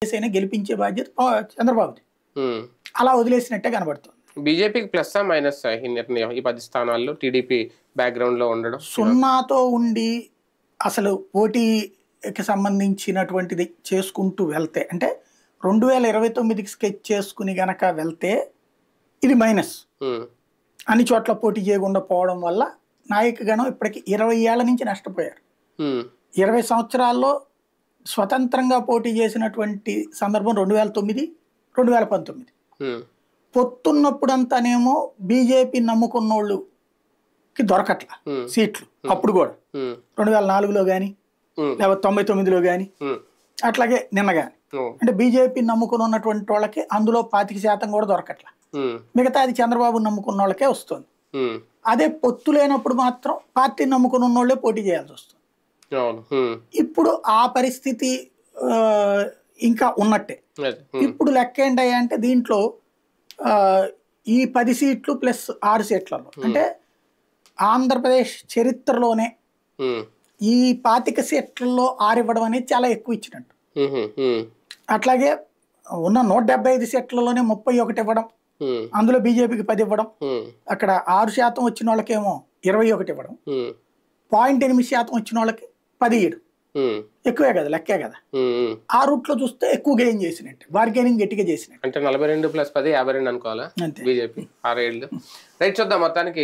అయినా గెలిపించే బాధ్యత చంద్రబాబుది. అలా వదిలేసినట్టే కనబడుతుంది. బీజేపీకి ప్లస్సా మైనస్సా ఈ నిర్ణయం, ఈ 10 స్థానాల్లో టీడీపీ బ్యాక్గ్రౌండ్లో ఉండడం? సున్నాతో ఉండి అసలు పోటీకి సంబంధించినటువంటిది చేసుకుంటూ వెళ్తే, అంటే 2029కి స్కెచ్ చేసుకుని గనక వెళ్తే ఇది మైనస్. అన్ని చోట్ల పోటీ చేయకుండా పోవడం వల్ల నాయకగణం ఇప్పటికి 20 ఏళ్ల నుంచి నష్టపోయారు. 20 సంవత్సరాల్లో స్వతంత్రంగా పోటీ చేసినటువంటి సందర్భం 2009, 2019. పొత్తున్నప్పుడంతానేమో బీజేపీ నమ్ముకున్నోళ్ళకి దొరకట్ల సీట్లు. అప్పుడు కూడా 2004లో కానీ లేకపోతే 99లో కానీ అట్లాగే నిన్న కానీ, అంటే బీజేపీ నమ్ముకుని ఉన్నటువంటి వాళ్ళకి అందులో 25% కూడా దొరకట్ల. మిగతా అది చంద్రబాబు నమ్ముకున్న వాళ్ళకే వస్తుంది. అదే పొత్తు లేనప్పుడు మాత్రం పార్టీని నమ్ముకుని ఉన్నోళ్లే పోటీ చేయాల్సి వస్తుంది. ఇప్పుడు ఆ పరిస్థితి ఇంకా ఉన్నట్టే. ఇప్పుడు లెక్క ఏంటయ్యా అంటే దీంట్లో ఈ 10 సీట్లు ప్లస్ 6 సీట్లలో, అంటే ఆంధ్రప్రదేశ్ చరిత్రలోనే ఈ 25 సీట్లలో 6 ఇవ్వడం అనేది చాలా ఎక్కువ ఇచ్చినట్టు. అట్లాగే ఉన్న 175 సీట్లలోనే 31 ఇవ్వడం, అందులో బీజేపీకి 10 ఇవ్వడం, అక్కడ 6% వచ్చిన వాళ్ళకేమో 21 ఇవ్వడం, 0.8% వచ్చిన వాళ్ళకి 10 ఇవ్వడం. ఎక్కువే కదా, లెక్కే కదా. ఆ రూట్ లో చూస్తే ఎక్కువ గెయిన్ చేసినట్టు, బార్గెనింగ్ గట్టిగా చేసినట్టు. అంటే 42 + 10 52 అనుకోవాలా బీజేపీ 6 ఏళ్ళు. రైట్, చూద్దాం మొత్తానికి.